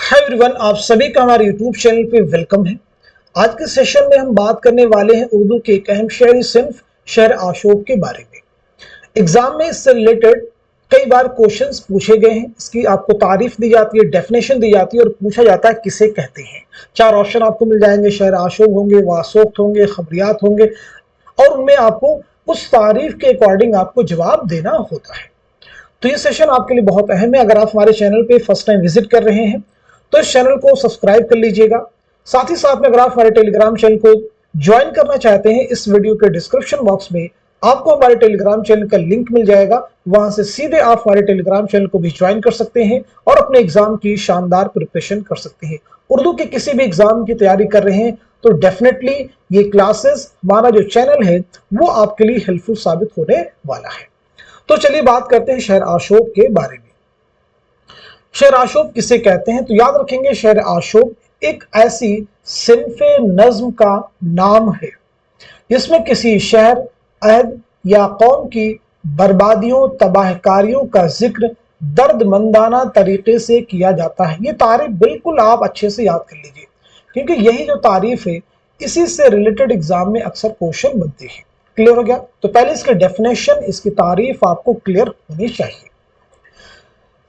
Hi everyone, आप सभी का हमारे यूट्यूब चैनल पे वेलकम है। आज के सेशन में हम बात करने वाले हैं उर्दू के एक अहम शहरी सिन्फ शहर आशोब के बारे में। एग्जाम में इससे रिलेटेड कई बार क्वेश्चंस पूछे गए हैं। इसकी आपको तारीफ दी जाती है, डेफिनेशन दी जाती है और पूछा जाता है किसे कहते हैं। 4 ऑप्शन आपको मिल जाएंगे, शहर आशोब होंगे, वासोख्त होंगे, खबरियात होंगे और उनमें आपको उस तारीफ के अकॉर्डिंग आपको जवाब देना होता है। तो ये सेशन आपके लिए बहुत अहम है। अगर आप हमारे चैनल पे फर्स्ट टाइम विजिट कर रहे हैं तो इस चैनल को सब्सक्राइब कर लीजिएगा। साथ ही साथ में अगर आप हमारे टेलीग्राम चैनल को ज्वाइन करना चाहते हैं, इस वीडियो के डिस्क्रिप्शन बॉक्स में आपको हमारे टेलीग्राम चैनल का लिंक मिल जाएगा। वहां से सीधे आप हमारे टेलीग्राम चैनल को भी ज्वाइन कर सकते हैं और अपने एग्जाम की शानदार प्रिपरेशन कर सकते हैं। उर्दू के किसी भी एग्जाम की तैयारी कर रहे हैं तो डेफिनेटली ये क्लासेस, हमारा जो चैनल है वो आपके लिए हेल्पफुल साबित होने वाला है। तो चलिए बात करते हैं शहर आशोब के बारे में। शहर आशोब किसे कहते हैं? तो याद रखेंगे, शहर आशोब एक ऐसी सिन्फे नज्म का नाम है जिसमें किसी शहर, अहद या कौम की बर्बादियों, तबाहकारियों का जिक्र दर्दमंदाना तरीके से किया जाता है। ये तारीफ बिल्कुल आप अच्छे से याद कर लीजिए, क्योंकि यही जो तारीफ है इसी से रिलेटेड एग्जाम में अक्सर क्वेश्चन बनते हैं। क्लियर हो गया? तो पहले इसकी डेफिनेशन, इसकी तारीफ आपको क्लियर होनी चाहिए।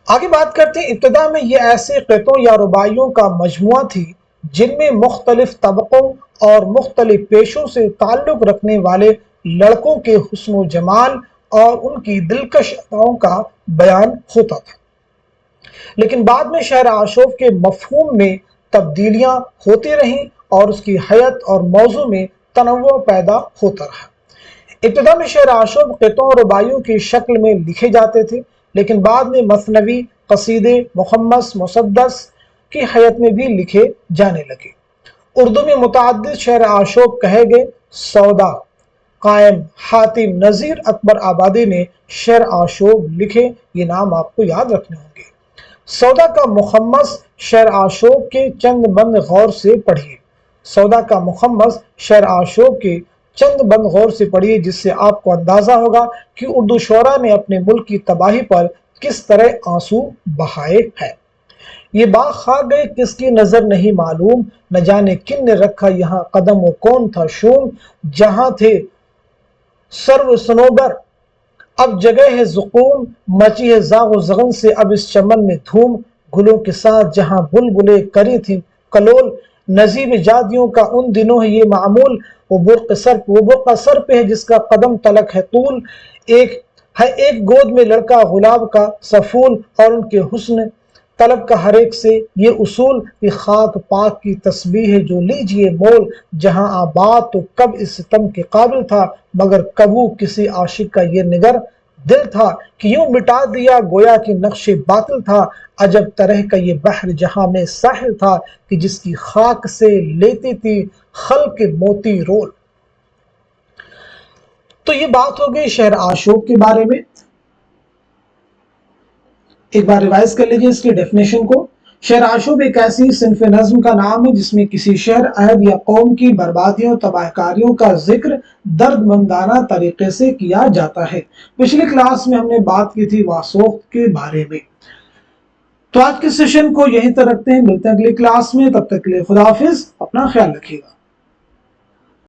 आगे बात करते हैं। इब्तिदा में ये ऐसे क़ितों या रुबाइयों का मजमुआ थी जिनमें मुख्तलिफ तबकों और मुख्तलिफ पेशों से ताल्लुक़ रखने वाले लड़कों के हुस्न व जमाल और उनकी दिलकश अदाओं का बयान होता था। लेकिन बाद में शहर आशोब के मफ़हूम में तब्दीलियाँ होती रहीं और उसकी हयत और मौजू में तनव्वुअ पैदा होता रहा। इब्तिदा में शहर आशोब क़ितों और रुबाइयों की शक्ल में लिखे जाते थे, लेकिन बाद में मसनवी, कसीदे, मुहम्मस, मुसद्दस की हयत में भी लिखे जाने लगे। उर्दू में मुतअद्दिद शहर आशोब कहे गए। सौदा, कायम, हातिम, नज़ीर, अकबर आबादी ने शहर आशोब लिखे। ये नाम आपको याद रखने होंगे। सौदा का मुहम्मस शहर आशोब के चंद बंद गौर से पढ़िए। सौदा का मुहम्मस शहर आशोब के चंद बंद गौर से पढ़िए, जिससे आपको अंदाजा होगा कि उर्दू शोरा ने अपने मुल्क की तबाही पर किस तरह आंसू बहाए हैं। ये बाग खा गए किसकी नजर नहीं मालूम, न जाने किन ने रखा यहाँ कदम, वो कौन था शूम, जहां थे सर्व सनोबर अब जगह है ज़ुकूम, मची है ज़ाग़ो ज़गन से अब इस चमन में धूम, गुलों के साथ जहां बुलबुले करी थी कलोल, नजीब जादियों का उन दिनों है ये मामूल, वो बुर्क़ सर पे है जिसका कदम तलक है तूल, एक गोद में लड़का गुलाब का सफूल और उनके हुस्न तलब का हर एक से ये उसूल, ये खाक पाक की तस्बीह है जो लीजिए मोल, जहां आबाद तो कब इस सितम के काबिल था, मगर कबू किसी आशिक का ये निगर दिल था कि यूं मिटा दिया गोया कि नक्शे बातिल था, अजब तरह का ये बहर जहां में साहिल था कि जिसकी खाक से लेती थी खल्क मोती रोल। तो ये बात हो गई शहर आशोब के बारे में। एक बार रिवाइज कर लीजिए इसकी डेफिनेशन को। शहर आशोब एक ऐसी सिन्फ नज्म का नाम है जिसमें किसी शहर, अहद या कौम की बर्बादियों, तबाहकारियों का जिक्र दर्दमंदाना तरीके से किया जाता है। पिछली क्लास में हमने बात की थी वासोख्त के बारे में। तो आज के सेशन को यहीं तक रखते हैं। मिलते हैं अगली क्लास में, तब तक के लिए खुदा हाफिज, अपना ख्याल रखिएगा।